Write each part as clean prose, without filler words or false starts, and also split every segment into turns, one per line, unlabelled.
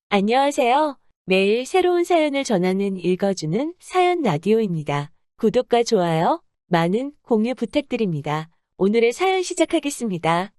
안녕하세요. 매일 새로운 사연을 전하는 읽어주는 사연 라디오입니다. 구독과 좋아요, 많은 공유 부탁드립니다. 오늘의 사연 시작하겠습니다.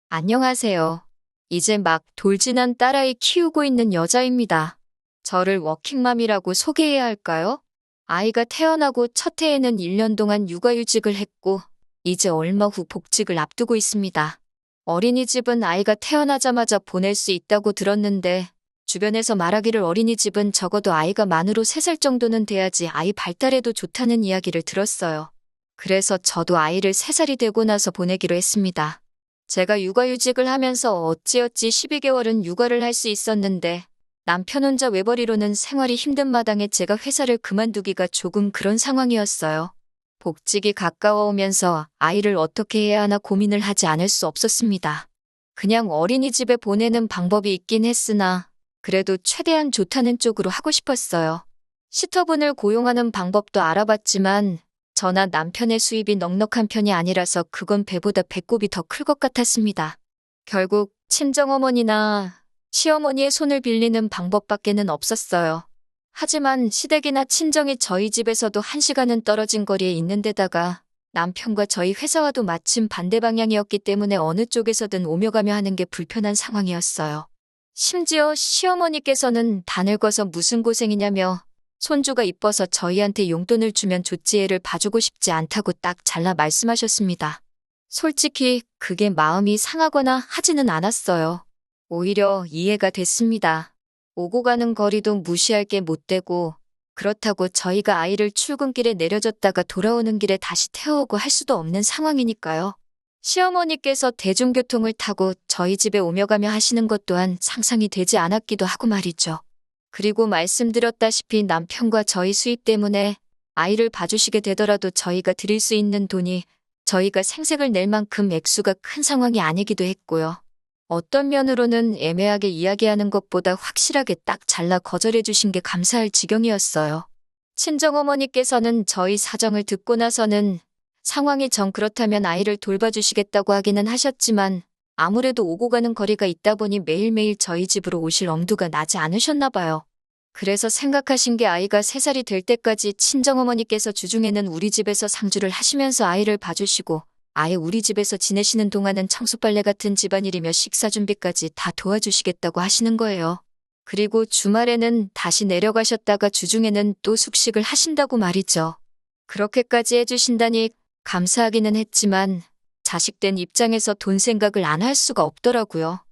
안녕하세요. 이제 막 돌진한 딸아이 키우고 있는 여자입니다. 저를 워킹맘이라고 소개해야 할까요? 아이가 태어나고 첫 해에는 1년 동안 육아휴직을 했고, 이제 얼마 후 복직을 앞두고 있습니다. 어린이집은 아이가 태어나자마자 보낼 수 있다고 들었는데, 주변에서 말하기를 어린이집은 적어도 아이가 만으로 3살 정도는 돼야지 아이 발달에도 좋다는 이야기를 들었어요. 그래서 저도 아이를 3살이 되고 나서 보내기로 했습니다. 제가 육아휴직을 하면서 어찌어찌 12개월은 육아를 할 수 있었는데 남편 혼자 외벌이로는 생활이 힘든 마당에 제가 회사를 그만두기가 조금 그런 상황이었어요. 복직이 가까워 오면서 아이를 어떻게 해야 하나 고민을 하지 않을 수 없었습니다. 그냥 어린이집에 보내는 방법이 있긴 했으나 그래도 최대한 좋다는 쪽으로 하고 싶었어요. 시터분을 고용하는 방법도 알아봤지만 저나 남편의 수입이 넉넉한 편이 아니라서 그건 배보다 배꼽이 더 클 것 같았습니다. 결국 친정어머니나 시어머니의 손을 빌리는 방법밖에는 없었어요. 하지만 시댁이나 친정이 저희 집에서도 1시간은 떨어진 거리에 있는 데다가 남편과 저희 회사와도 마침 반대 방향이었기 때문에 어느 쪽에서든 오며 가며 하는 게 불편한 상황이었어요. 심지어 시어머니께서는 다 늙어서 무슨 고생이냐며 손주가 이뻐서 저희한테 용돈을 주면 좋지 애를 봐주고 싶지 않다고 딱 잘라 말씀하셨습니다. 솔직히 그게 마음이 상하거나 하지는 않았어요. 오히려 이해가 됐습니다. 오고 가는 거리도 무시할 게 못 되고 그렇다고 저희가 아이를 출근길에 내려줬다가 돌아오는 길에 다시 태워오고 할 수도 없는 상황이니까요. 시어머니께서 대중교통을 타고 저희 집에 오며 가며 하시는 것 또한 상상이 되지 않았기도 하고 말이죠. 그리고 말씀드렸다시피 남편과 저희 수입 때문에 아이를 봐주시게 되더라도 저희가 드릴 수 있는 돈이 저희가 생색을 낼 만큼 액수가 큰 상황이 아니기도 했고요. 어떤 면으로는 애매하게 이야기하는 것보다 확실하게 딱 잘라 거절해 주신 게 감사할 지경이었어요. 친정어머니께서는 저희 사정을 듣고 나서는 상황이 정 그렇다면 아이를 돌봐주시겠다고 하기는 하셨지만 아무래도 오고 가는 거리가 있다 보니 매일매일 저희 집으로 오실 엄두가 나지 않으셨나 봐요. 그래서 생각하신 게 아이가 3살이 될 때까지 친정어머니께서 주중에는 우리 집에서 상주를 하시면서 아이를 봐주시고 아예 우리 집에서 지내시는 동안은 청소빨래 같은 집안일이며 식사 준비까지 다 도와주시겠다고 하시는 거예요. 그리고 주말에는 다시 내려가셨다가 주중에는 또 숙식을 하신다고 말이죠. 그렇게까지 해주신다니 감사하기는 했지만 자식된 입장에서 돈 생각을 안 할 수가 없더라고요.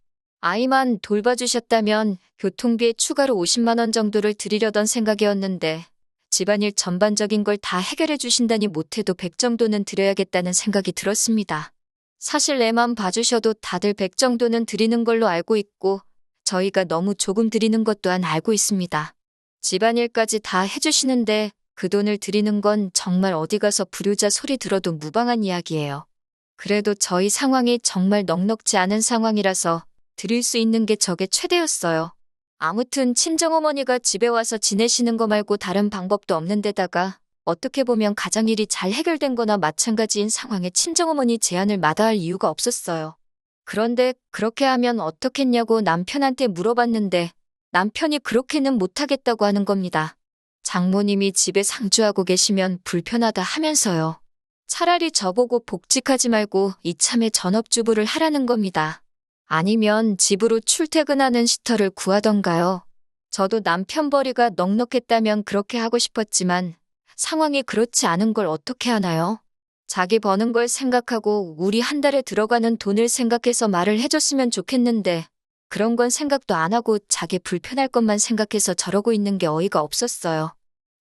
아이만 돌봐주셨다면 교통비에 추가로 50만 원 정도를 드리려던 생각이었는데 집안일 전반적인 걸 다 해결해 주신다니 못해도 100 정도는 드려야겠다는 생각이 들었습니다. 사실 애만 봐주셔도 다들 100 정도는 드리는 걸로 알고 있고 저희가 너무 조금 드리는 것 또한 알고 있습니다. 집안일까지 다 해주시는데 그 돈을 드리는 건 정말 어디 가서 불효자 소리 들어도 무방한 이야기예요. 그래도 저희 상황이 정말 넉넉지 않은 상황이라서 드릴 수 있는 게 저게 최대였어요. 아무튼 친정어머니가 집에 와서 지내시는 거 말고 다른 방법도 없는 데다가 어떻게 보면 가장일이 잘 해결된 거나 마찬가지인 상황에 친정어머니 제안을 마다할 이유가 없었어요. 그런데 그렇게 하면 어떻겠냐고 남편한테 물어봤는데 남편이 그렇게는 못하겠다고 하는 겁니다. 장모님이 집에 상주하고 계시면 불편하다 하면서요. 차라리 저보고 복직하지 말고 이참에 전업주부를 하라는 겁니다. 아니면 집으로 출퇴근하는 시터를 구하던가요. 저도 남편 벌이가 넉넉했다면 그렇게 하고 싶었지만 상황이 그렇지 않은 걸 어떻게 하나요? 자기 버는 걸 생각하고 우리 한 달에 들어가는 돈을 생각해서 말을 해줬으면 좋겠는데 그런 건 생각도 안 하고 자기 불편할 것만 생각해서 저러고 있는 게 어이가 없었어요.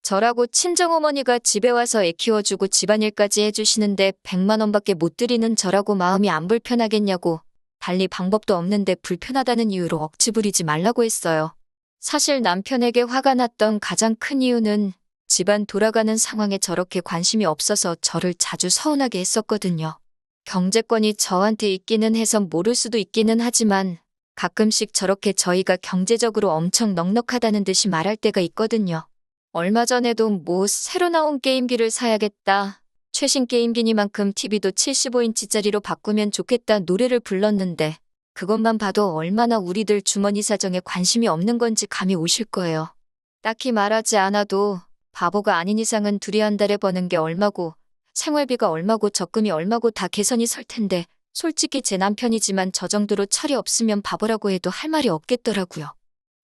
저라고 친정어머니가 집에 와서 애 키워주고 집안일까지 해주시는데 100만 원밖에 못 드리는 저라고 마음이 안 불편하겠냐고 달리 방법도 없는데 불편하다는 이유로 억지 부리지 말라고 했어요. 사실 남편에게 화가 났던 가장 큰 이유는 집안 돌아가는 상황에 저렇게 관심이 없어서 저를 자주 서운하게 했었거든요. 경제권이 저한테 있기는 해서 모를 수도 있기는 하지만 가끔씩 저렇게 저희가 경제적으로 엄청 넉넉하다는 듯이 말할 때가 있거든요. 얼마 전에도 뭐 새로 나온 게임기를 사야겠다. 최신 게임기니만큼 TV도 75인치짜리로 바꾸면 좋겠다 노래를 불렀는데 그것만 봐도 얼마나 우리들 주머니 사정에 관심이 없는 건지 감이 오실 거예요. 딱히 말하지 않아도 바보가 아닌 이상은 둘이 한 달에 버는 게 얼마고 생활비가 얼마고 적금이 얼마고 다 계산이 설 텐데 솔직히 제 남편이지만 저 정도로 철이 없으면 바보라고 해도 할 말이 없겠더라고요.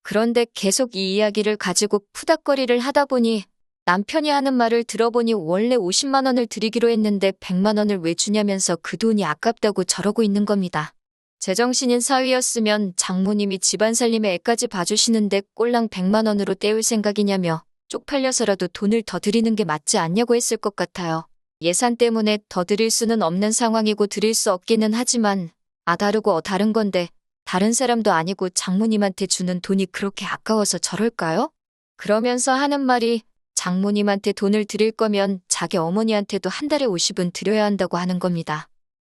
그런데 계속 이 이야기를 가지고 푸닥거리를 하다 보니 남편이 하는 말을 들어보니 원래 50만 원을 드리기로 했는데 100만 원을 왜 주냐면서 그 돈이 아깝다고 저러고 있는 겁니다. 제정신인 사위였으면 장모님이 집안 살림에 애까지 봐주시는데 꼴랑 100만 원으로 때울 생각이냐며 쪽팔려서라도 돈을 더 드리는 게 맞지 않냐고 했을 것 같아요. 예산 때문에 더 드릴 수는 없는 상황이고 드릴 수 없기는 하지만 다르고 다른 건데 다른 사람도 아니고 장모님한테 주는 돈이 그렇게 아까워서 저럴까요? 그러면서 하는 말이 장모님한테 돈을 드릴 거면 자기 어머니한테도 한 달에 50은 드려야 한다고 하는 겁니다.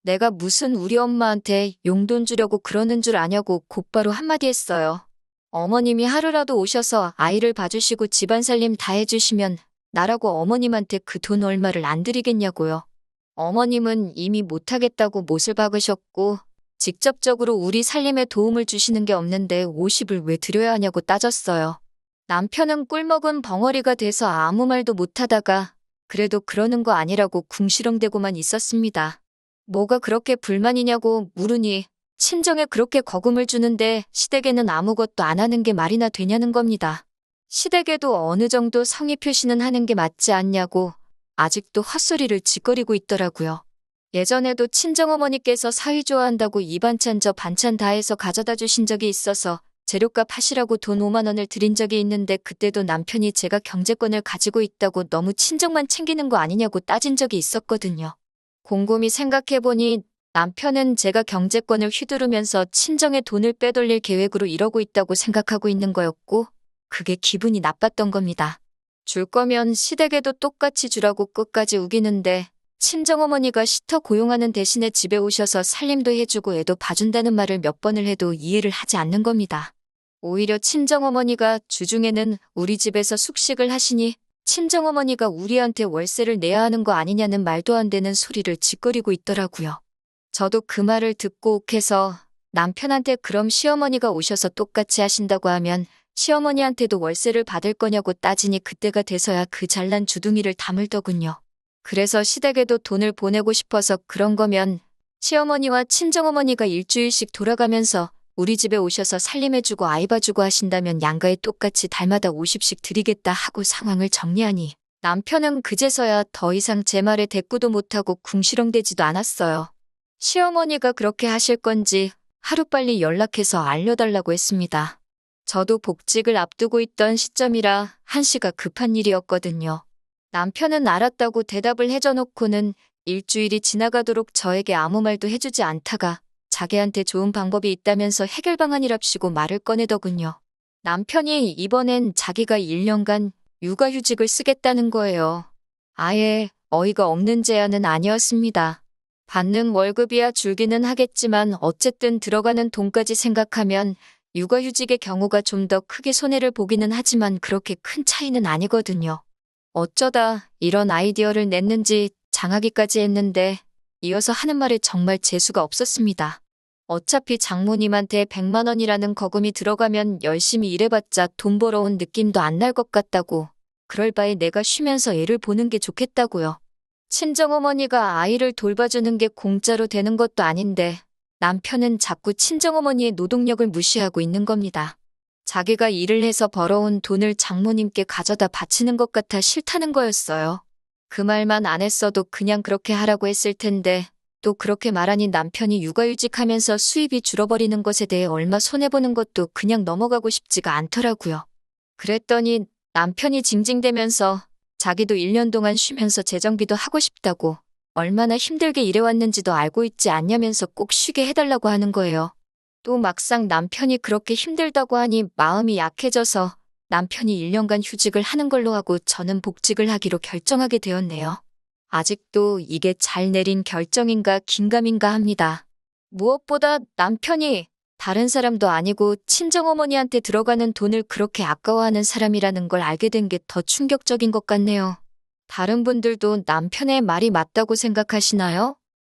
내가 무슨 우리 엄마한테 용돈 주려고 그러는 줄 아냐고 곧바로 한마디 했어요. 어머님이 하루라도 오셔서 아이를 봐주시고 집안 살림 다 해주시면 나라고 어머님한테 그 돈 얼마를 안 드리겠냐고요. 어머님은 이미 못하겠다고 못을 박으셨고 직접적으로 우리 살림에 도움을 주시는 게 없는데 50을 왜 드려야 하냐고 따졌어요. 남편은 꿀먹은 벙어리가 돼서 아무 말도 못하다가 그래도 그러는 거 아니라고 궁시렁대고만 있었습니다. 뭐가 그렇게 불만이냐고 물으니 친정에 그렇게 거금을 주는데 시댁에는 아무것도 안 하는 게 말이나 되냐는 겁니다. 시댁에도 어느 정도 성의 표시는 하는 게 맞지 않냐고 아직도 헛소리를 짓거리고 있더라고요. 예전에도 친정어머니께서 사위 좋아한다고 이 반찬 저 반찬 다 해서 가져다 주신 적이 있어서 재료값 하시라고 돈 5만 원을 드린 적이 있는데 그때도 남편이 제가 경제권을 가지고 있다고 너무 친정만 챙기는 거 아니냐고 따진 적이 있었거든요. 곰곰이 생각해보니 남편은 제가 경제권을 휘두르면서 친정에 돈을 빼돌릴 계획으로 이러고 있다고 생각하고 있는 거였고 그게 기분이 나빴던 겁니다. 줄 거면 시댁에도 똑같이 주라고 끝까지 우기는데 친정어머니가 시터 고용하는 대신에 집에 오셔서 살림도 해주고 애도 봐준다는 말을 몇 번을 해도 이해를 하지 않는 겁니다. 오히려 친정어머니가 주중에는 우리 집에서 숙식을 하시니 친정어머니가 우리한테 월세를 내야 하는 거 아니냐는 말도 안 되는 소리를 짓거리고 있더라고요. 저도 그 말을 듣고 욱해서 남편한테 그럼 시어머니가 오셔서 똑같이 하신다고 하면 시어머니한테도 월세를 받을 거냐고 따지니 그때가 돼서야 그 잘난 주둥이를 다물더군요. 그래서 시댁에도 돈을 보내고 싶어서 그런 거면 시어머니와 친정어머니가 일주일씩 돌아가면서 우리 집에 오셔서 살림해주고 아이 봐주고 하신다면 양가에 똑같이 달마다 50씩 드리겠다 하고 상황을 정리하니 남편은 그제서야 더 이상 제 말에 대꾸도 못하고 궁시렁대지도 않았어요. 시어머니가 그렇게 하실 건지 하루빨리 연락해서 알려달라고 했습니다. 저도 복직을 앞두고 있던 시점이라 한시가 급한 일이었거든요. 남편은 알았다고 대답을 해줘놓고는 일주일이 지나가도록 저에게 아무 말도 해주지 않다가 자기한테 좋은 방법이 있다면서 해결 방안이랍시고 말을 꺼내더군요. 남편이 이번엔 자기가 1년간 육아휴직을 쓰겠다는 거예요. 아예 어이가 없는 제안은 아니었습니다. 받는 월급이야 줄기는 하겠지만 어쨌든 들어가는 돈까지 생각하면 육아휴직의 경우가 좀 더 크게 손해를 보기는 하지만 그렇게 큰 차이는 아니거든요. 어쩌다 이런 아이디어를 냈는지 장하기까지 했는데 이어서 하는 말에 정말 재수가 없었습니다. 어차피 장모님한테 100만 원이라는 거금이 들어가면 열심히 일해봤자 돈 벌어온 느낌도 안 날 것 같다고. 그럴 바에 내가 쉬면서 애를 보는 게 좋겠다고요. 친정어머니가 아이를 돌봐주는 게 공짜로 되는 것도 아닌데 남편은 자꾸 친정어머니의 노동력을 무시하고 있는 겁니다. 자기가 일을 해서 벌어온 돈을 장모님께 가져다 바치는 것 같아 싫다는 거였어요. 그 말만 안 했어도 그냥 그렇게 하라고 했을 텐데 또 그렇게 말하니 남편이 육아휴직하면서 수입이 줄어버리는 것에 대해 얼마 손해보는 것도 그냥 넘어가고 싶지가 않더라고요. 그랬더니 남편이 징징대면서 자기도 1년 동안 쉬면서 재정비도 하고 싶다고 얼마나 힘들게 일해왔는지도 알고 있지 않냐면서 꼭 쉬게 해달라고 하는 거예요. 또 막상 남편이 그렇게 힘들다고 하니 마음이 약해져서 남편이 1년간 휴직을 하는 걸로 하고 저는 복직을 하기로 결정하게 되었네요. 아직도 이게 잘 내린 결정인가 긴가민가 합니다. 무엇보다 남편이 다른 사람도 아니고 친정어머니한테 들어가는 돈을 그렇게 아까워하는 사람이라는 걸 알게 된 게 더 충격적인 것 같네요. 다른 분들도 남편의 말이 맞다고 생각하시나요?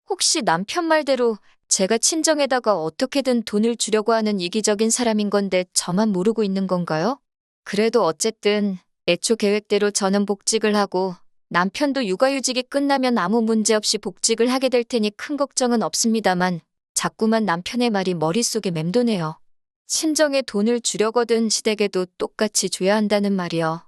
혹시 남편 말대로 제가 친정에다가 어떻게든 돈을 주려고 하는 이기적인 사람인 건데 저만 모르고 있는 건가요? 그래도 어쨌든 애초 계획대로 저는 복직을 하고 남편도 육아휴직이 끝나면 아무 문제 없이 복직을 하게 될 테니 큰 걱정은 없습니다만 자꾸만 남편의 말이 머릿속에 맴도네요. 친정에 돈을 주려거든 시댁에도 똑같이 줘야 한다는 말이요.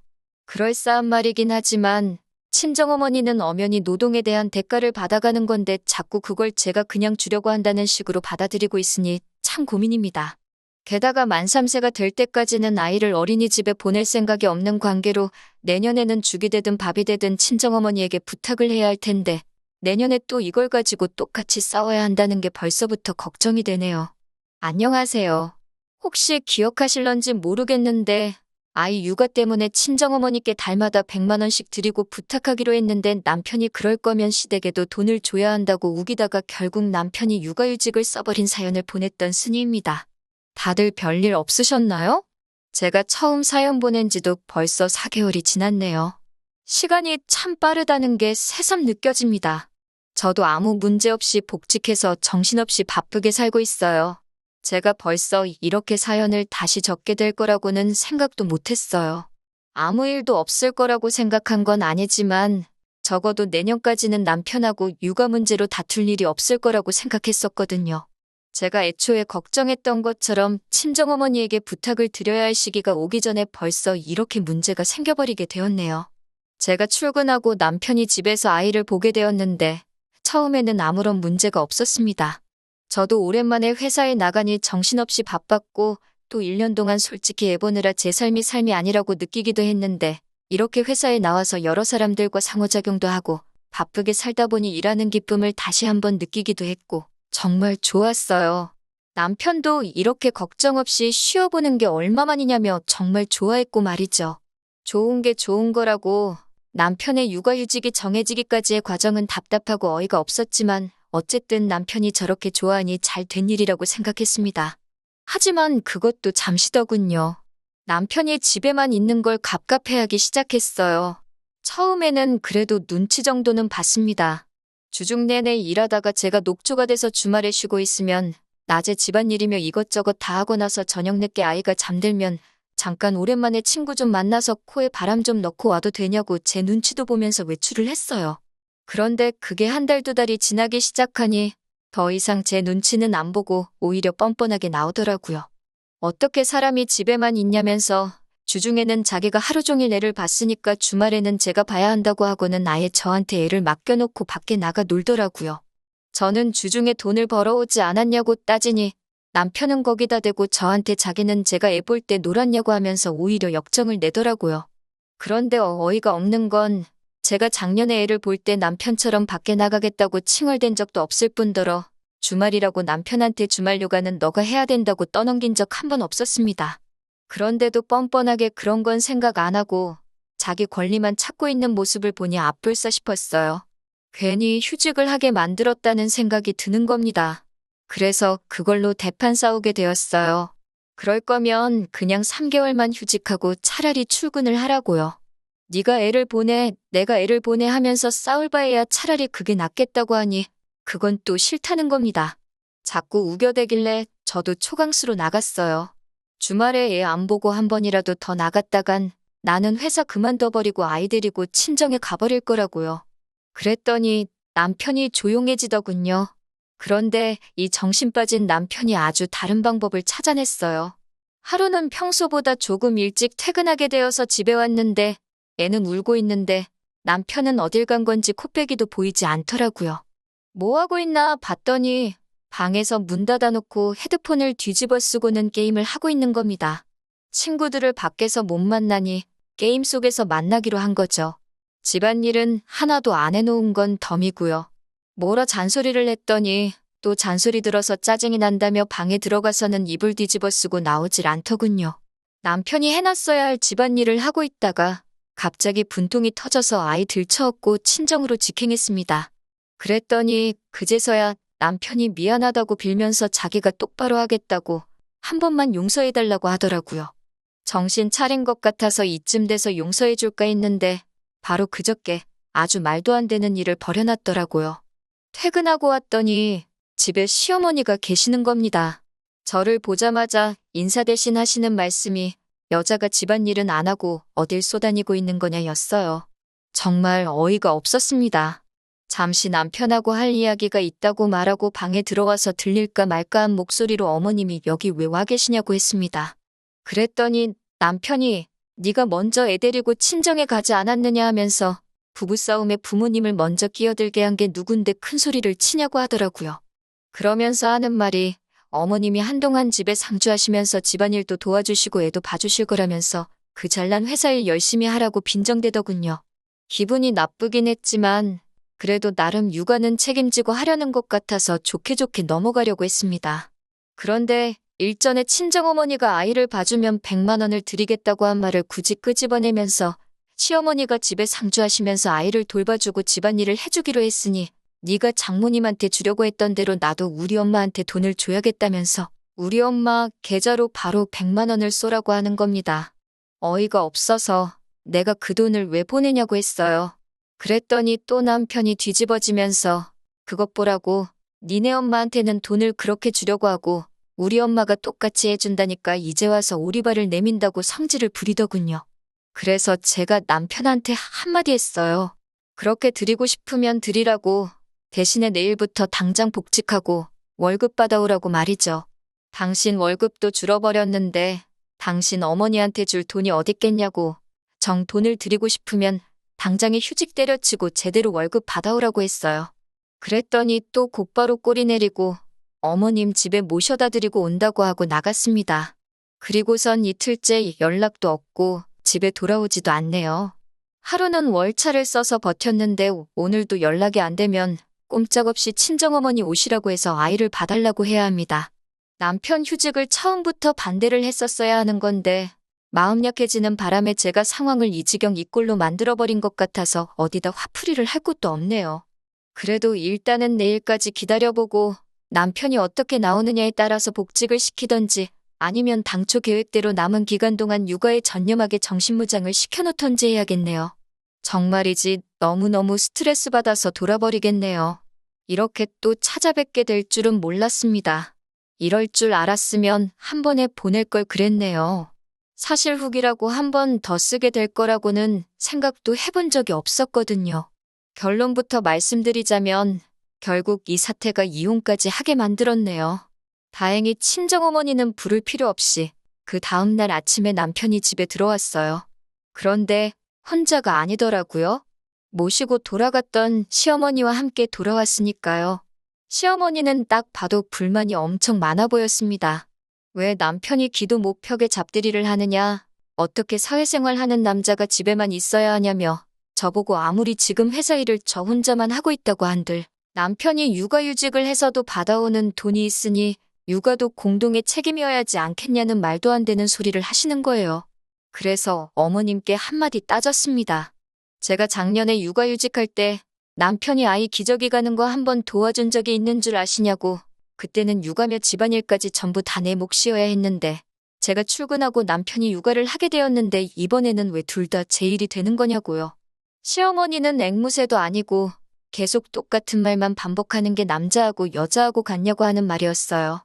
그럴싸한 말이긴 하지만 친정어머니는 엄연히 노동에 대한 대가를 받아가는 건데 자꾸 그걸 제가 그냥 주려고 한다는 식으로 받아들이고 있으니 참 고민입니다. 게다가 만 3세가 될 때까지는 아이를 어린이집에 보낼 생각이 없는 관계로 내년에는 죽이 되든 밥이 되든 친정어머니에게 부탁을 해야 할 텐데 내년에 또 이걸 가지고 똑같이 싸워야 한다는 게 벌써부터 걱정이 되네요. 안녕하세요. 혹시 기억하실런지 모르겠는데 아이 육아 때문에 친정어머니께 달마다 100만 원씩 드리고 부탁하기로 했는데 남편이 그럴 거면 시댁에도 돈을 줘야 한다고 우기다가 결국 남편이 육아휴직을 써버린 사연을 보냈던 순이입니다. 다들 별일 없으셨나요? 제가 처음 사연 보낸 지도 벌써 4개월이 지났네요. 시간이 참 빠르다는 게 새삼 느껴집니다. 저도 아무 문제 없이 복직해서 정신없이 바쁘게 살고 있어요. 제가 벌써 이렇게 사연을 다시 적게 될 거라고는 생각도 못했어요. 아무 일도 없을 거라고 생각한 건 아니지만 적어도 내년까지는 남편하고 육아 문제로 다툴 일이 없을 거라고 생각했었거든요. 제가 애초에 걱정했던 것처럼 친정어머니에게 부탁을 드려야 할 시기가 오기 전에 벌써 이렇게 문제가 생겨버리게 되었네요. 제가 출근하고 남편이 집에서 아이를 보게 되었는데 처음에는 아무런 문제가 없었습니다. 저도 오랜만에 회사에 나가니 정신없이 바빴고 또 1년 동안 솔직히 애보느라 제 삶이 아니라고 느끼기도 했는데 이렇게 회사에 나와서 여러 사람들과 상호작용도 하고 바쁘게 살다 보니 일하는 기쁨을 다시 한번 느끼기도 했고 정말 좋았어요. 남편도 이렇게 걱정 없이 쉬어보는 게 얼마만이냐며 정말 좋아했고 말이죠. 좋은 게 좋은 거라고 남편의 육아휴직이 정해지기까지의 과정은 답답하고 어이가 없었지만 어쨌든 남편이 저렇게 좋아하니 잘 된 일이라고 생각했습니다. 하지만 그것도 잠시더군요. 남편이 집에만 있는 걸 갑갑해하기 시작했어요. 처음에는 그래도 눈치 정도는 봤습니다. 주중 내내 일하다가 제가 녹초가 돼서 주말에 쉬고 있으면 낮에 집안일이며 이것저것 다 하고 나서 저녁 늦게 아이가 잠들면 잠깐 오랜만에 친구 좀 만나서 코에 바람 좀 넣고 와도 되냐고 제 눈치도 보면서 외출을 했어요. 그런데 그게 한 달, 2달이 지나기 시작하니 더 이상 제 눈치는 안 보고 오히려 뻔뻔하게 나오더라고요. 어떻게 사람이 집에만 있냐면서 주중에는 자기가 하루 종일 애를 봤으니까 주말에는 제가 봐야 한다고 하고는 아예 저한테 애를 맡겨놓고 밖에 나가 놀더라고요. 저는 주중에 돈을 벌어오지 않았냐고 따지니 남편은 거기다 대고 저한테 자기는 제가 애 볼 때 놀았냐고 하면서 오히려 역정을 내더라고요. 그런데 어이가 없는 건 제가 작년에 애를 볼 때 남편처럼 밖에 나가겠다고 칭얼댄 적도 없을 뿐더러 주말이라고 남편한테 주말 요가는 너가 해야 된다고 떠넘긴 적 한 번 없었습니다. 그런데도 뻔뻔하게 그런 건 생각 안 하고 자기 권리만 찾고 있는 모습을 보니 앞불싸 싶었어요. 괜히 휴직을 하게 만들었다는 생각이 드는 겁니다. 그래서 그걸로 대판 싸우게 되었어요. 그럴 거면 그냥 3개월만 휴직하고 차라리 출근을 하라고요. 네가 애를 보내, 내가 애를 보내 하면서 싸울 바에야 차라리 그게 낫겠다고 하니 그건 또 싫다는 겁니다. 자꾸 우겨대길래 저도 초강수로 나갔어요. 주말에 애 안 보고 한 번이라도 더 나갔다간 나는 회사 그만둬버리고 아이 데리고 친정에 가버릴 거라고요. 그랬더니 남편이 조용해지더군요. 그런데 이 정신 빠진 남편이 아주 다른 방법을 찾아냈어요. 하루는 평소보다 조금 일찍 퇴근하게 되어서 집에 왔는데 애는 울고 있는데 남편은 어딜 간 건지 코빼기도 보이지 않더라고요. 뭐 하고 있나 봤더니 방에서 문 닫아놓고 헤드폰을 뒤집어 쓰고는 게임을 하고 있는 겁니다. 친구들을 밖에서 못 만나니 게임 속에서 만나기로 한 거죠. 집안일은 하나도 안 해놓은 건 덤이고요. 뭐라 잔소리를 했더니 또 잔소리 들어서 짜증이 난다며 방에 들어가서는 이불 뒤집어 쓰고 나오질 않더군요. 남편이 해놨어야 할 집안일을 하고 있다가 갑자기 분통이 터져서 아이 들쳐업고 친정으로 직행했습니다. 그랬더니 그제서야 남편이 미안하다고 빌면서 자기가 똑바로 하겠다고 한 번만 용서해달라고 하더라고요. 정신 차린 것 같아서 이쯤 돼서 용서해줄까 했는데 바로 그저께 아주 말도 안 되는 일을 벌여놨더라고요. 퇴근하고 왔더니 집에 시어머니가 계시는 겁니다. 저를 보자마자 인사 대신 하시는 말씀이 여자가 집안일은 안 하고 어딜 쏘다니고 있는 거냐였어요. 정말 어이가 없었습니다. 잠시 남편하고 할 이야기가 있다고 말하고 방에 들어와서 들릴까 말까 한 목소리로 어머님이 여기 왜 와 계시냐고 했습니다. 그랬더니 남편이 네가 먼저 애 데리고 친정에 가지 않았느냐 하면서 부부싸움에 부모님을 먼저 끼어들게 한 게 누군데 큰 소리를 치냐고 하더라고요. 그러면서 하는 말이 어머님이 한동안 집에 상주하시면서 집안일도 도와주시고 애도 봐주실 거라면서 그 잘난 회사 일 열심히 하라고 빈정대더군요. 기분이 나쁘긴 했지만 그래도 나름 육아는 책임지고 하려는 것 같아서 좋게 좋게 넘어가려고 했습니다. 그런데 일전에 친정어머니가 아이를 봐주면 100만 원을 드리겠다고 한 말을 굳이 끄집어내면서 시어머니가 집에 상주하시면서 아이를 돌봐주고 집안일을 해주기로 했으니 네가 장모님한테 주려고 했던 대로 나도 우리 엄마한테 돈을 줘야겠다면서 우리 엄마 계좌로 바로 100만 원을 쏘라고 하는 겁니다. 어이가 없어서 내가 그 돈을 왜 보내냐고 했어요. 그랬더니 또 남편이 뒤집어지면서 그것 보라고 니네 엄마한테는 돈을 그렇게 주려고 하고 우리 엄마가 똑같이 해준다니까 이제 와서 오리발을 내민다고 성질을 부리더군요. 그래서 제가 남편한테 한마디 했어요. 그렇게 드리고 싶으면 드리라고 대신에 내일부터 당장 복직하고 월급 받아오라고 말이죠. 당신 월급도 줄어버렸는데 당신 어머니한테 줄 돈이 어딨겠냐고 정 돈을 드리고 싶으면 당장에 휴직 때려치고 제대로 월급 받아오라고 했어요. 그랬더니 또 곧바로 꼬리 내리고 어머님 집에 모셔다 드리고 온다고 하고 나갔습니다. 그리고선 이틀째 연락도 없고 집에 돌아오지도 않네요. 하루는 월차를 써서 버텼는데 오늘도 연락이 안 되면 꼼짝없이 친정어머니 오시라고 해서 아이를 봐달라고 해야 합니다. 남편 휴직을 처음부터 반대를 했었어야 하는 건데 마음 약해지는 바람에 제가 상황을 이 지경 이 꼴로 만들어버린 것 같아서 어디다 화풀이를 할 곳도 없네요. 그래도 일단은 내일까지 기다려보고 남편이 어떻게 나오느냐에 따라서 복직을 시키던지 아니면 당초 계획대로 남은 기간 동안 육아에 전념하게 정신무장을 시켜놓던지 해야겠네요. 정말이지 너무너무 스트레스 받아서 돌아버리겠네요. 이렇게 또 찾아뵙게 될 줄은 몰랐습니다. 이럴 줄 알았으면 한 번에 보낼 걸 그랬네요. 사실 후기라고 한 번 더 쓰게 될 거라고는 생각도 해본 적이 없었거든요. 결론부터 말씀드리자면 결국 이 사태가 이혼까지 하게 만들었네요. 다행히 친정어머니는 부를 필요 없이 그 다음날 아침에 남편이 집에 들어왔어요. 그런데 혼자가 아니더라고요. 모시고 돌아갔던 시어머니와 함께 돌아왔으니까요. 시어머니는 딱 봐도 불만이 엄청 많아 보였습니다. 왜 남편이 기도 못 펴게 잡들이를 하느냐, 어떻게 사회생활 하는 남자가 집에만 있어야 하냐며 저보고 아무리 지금 회사 일을 저 혼자만 하고 있다고 한들 남편이 육아휴직을 해서도 받아오는 돈이 있으니 육아도 공동의 책임이어야지 않겠냐는 말도 안 되는 소리를 하시는 거예요. 그래서 어머님께 한마디 따졌습니다. 제가 작년에 육아휴직할 때 남편이 아이 기저귀 가는 거 한번 도와준 적이 있는 줄 아시냐고. 그때는 육아며 집안일까지 전부 다 내 몫이어야 했는데 제가 출근하고 남편이 육아를 하게 되었는데 이번에는 왜 둘 다 제 일이 되는 거냐고요. 시어머니는 앵무새도 아니고 계속 똑같은 말만 반복하는 게 남자하고 여자하고 같냐고 하는 말이었어요.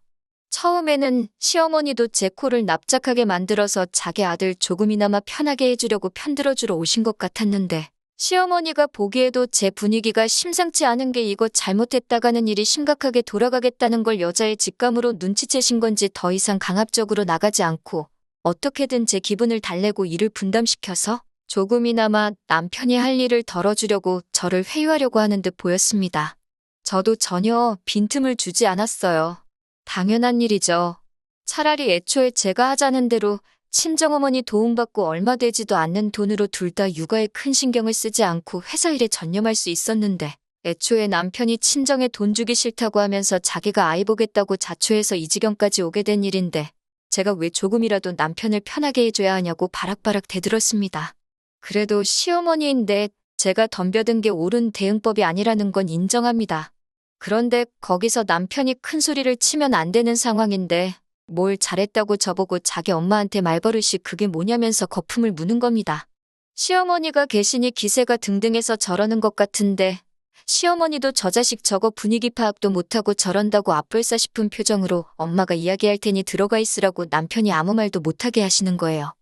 처음에는 시어머니도 제 코를 납작하게 만들어서 자기 아들 조금이나마 편하게 해주려고 편들어주러 오신 것 같았는데 시어머니가 보기에도 제 분위기가 심상치 않은 게 이거 잘못했다가는 일이 심각하게 돌아가겠다는 걸 여자의 직감으로 눈치채신 건지 더 이상 강압적으로 나가지 않고 어떻게든 제 기분을 달래고 일을 분담시켜서 조금이나마 남편이 할 일을 덜어주려고 저를 회유하려고 하는 듯 보였습니다. 저도 전혀 빈틈을 주지 않았어요. 당연한 일이죠. 차라리 애초에 제가 하자는 대로 친정어머니 도움받고 얼마 되지도 않는 돈으로 둘 다 육아에 큰 신경을 쓰지 않고 회사 일에 전념할 수 있었는데 애초에 남편이 친정에 돈 주기 싫다고 하면서 자기가 아이 보겠다고 자초해서 이 지경까지 오게 된 일인데 제가 왜 조금이라도 남편을 편하게 해줘야 하냐고 바락바락 대들었습니다. 그래도 시어머니인데 제가 덤벼든 게 옳은 대응법이 아니라는 건 인정합니다. 그런데 거기서 남편이 큰 소리를 치면 안 되는 상황인데 뭘 잘했다고 저보고 자기 엄마한테 말버릇이 그게 뭐냐면서 거품을 무는 겁니다. 시어머니가 계시니 기세가 등등해서 저러는 것 같은데 시어머니도 저 자식 저거 분위기 파악도 못하고 저런다고 아뿔싸 싶은 표정으로 엄마가 이야기할 테니 들어가 있으라고 남편이 아무 말도 못하게 하시는 거예요.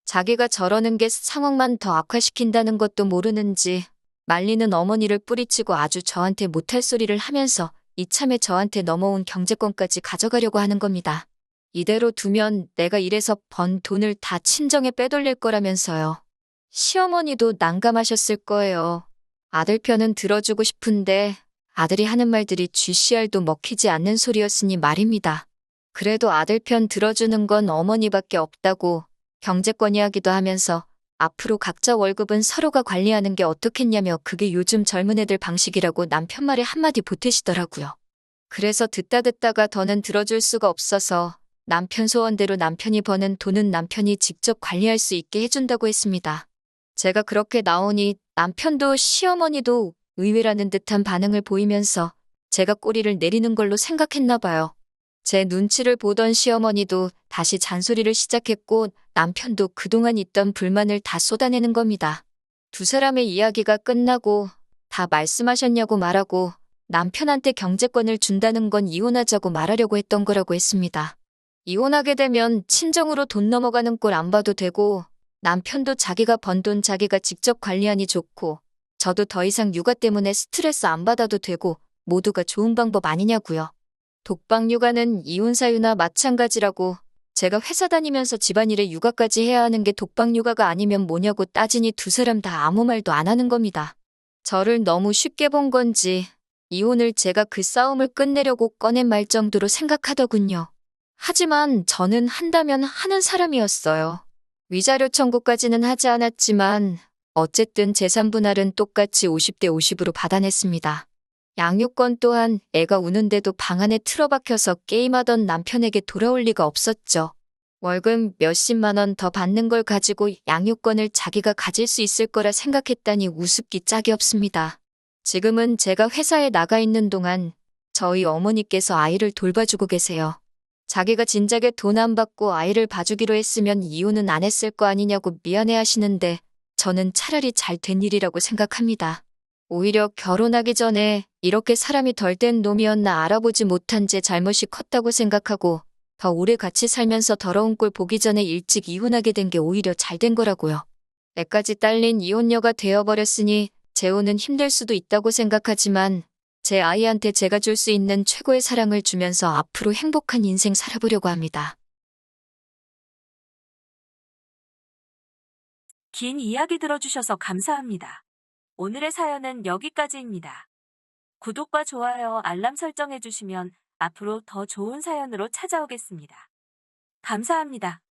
자기가 저러는 게 상황만 더 악화시킨다는 것도 모르는지 말리는 어머니를 뿌리치고 아주 저한테 못할 소리를 하면서 이참에 저한테 넘어온 경제권까지 가져가려고 하는 겁니다. 이대로 두면 내가 일해서 번 돈을 다 친정에 빼돌릴 거라면서요. 시어머니도 난감하셨을 거예요. 아들 편은 들어주고 싶은데 아들이 하는 말들이 쥐씨알도 먹히지 않는 소리였으니 말입니다. 그래도 아들 편 들어주는 건 어머니밖에 없다고 경제권 이야기도 하면서 앞으로 각자 월급은 서로가 관리하는 게 어떻겠냐며 그게 요즘 젊은 애들 방식이라고 남편 말에 한마디 보태시더라고요. 그래서 듣다가 더는 들어줄 수가 없어서 남편 소원대로 남편이 버는 돈은 남편이 직접 관리할 수 있게 해준다고 했습니다. 제가 그렇게 나오니 남편도 시어머니도 의외라는 듯한 반응을 보이면서 제가 꼬리를 내리는 걸로 생각했나 봐요. 제 눈치를 보던 시어머니도 다시 잔소리를 시작했고 남편도 그동안 있던 불만을 다 쏟아내는 겁니다. 두 사람의 이야기가 끝나고 다 말씀하셨냐고 말하고 남편한테 경제권을 준다는 건 이혼하자고 말하려고 했던 거라고 했습니다. 이혼하게 되면 친정으로 돈 넘어가는 꼴 안 봐도 되고 남편도 자기가 번 돈 자기가 직접 관리하니 좋고 저도 더 이상 육아 때문에 스트레스 안 받아도 되고 모두가 좋은 방법 아니냐고요. 독박 육아는 이혼 사유나 마찬가지라고 제가 회사 다니면서 집안일에 육아까지 해야 하는 게 독박 육아가 아니면 뭐냐고 따지니 두 사람 다 아무 말도 안 하는 겁니다. 저를 너무 쉽게 본 건지 이혼을 제가 그 싸움을 끝내려고 꺼낸 말 정도로 생각하더군요. 하지만 저는 한다면 하는 사람이었어요. 위자료 청구까지는 하지 않았지만 어쨌든 재산 분할은 똑같이 50대 50으로 받아냈습니다. 양육권 또한 애가 우는데도 방 안에 틀어박혀서 게임하던 남편에게 돌아올 리가 없었죠. 월급 몇십만 원 더 받는 걸 가지고 양육권을 자기가 가질 수 있을 거라 생각했다니 우습기 짝이 없습니다. 지금은 제가 회사에 나가 있는 동안 저희 어머니께서 아이를 돌봐주고 계세요. 자기가 진작에 돈 안 받고 아이를 봐주기로 했으면 이혼은 안 했을 거 아니냐고 미안해 하시는데 저는 차라리 잘 된 일이라고 생각합니다. 오히려 결혼하기 전에 이렇게 사람이 덜 된 놈이었나 알아보지 못한 제 잘못이 컸다고 생각하고 더 오래 같이 살면서 더러운 꼴 보기 전에 일찍 이혼하게 된 게 오히려 잘 된 거라고요. 애까지 딸린 이혼녀가 되어버렸으니 재혼은 힘들 수도 있다고 생각하지만 제 아이한테 제가 줄 수 있는 최고의 사랑을 주면서 앞으로 행복한 인생 살아보려고 합니다.
긴 이야기 들어주셔서 감사합니다. 오늘의 사연은 여기까지입니다. 구독과 좋아요, 알람 설정해주시면 앞으로 더 좋은 사연으로 찾아오겠습니다. 감사합니다.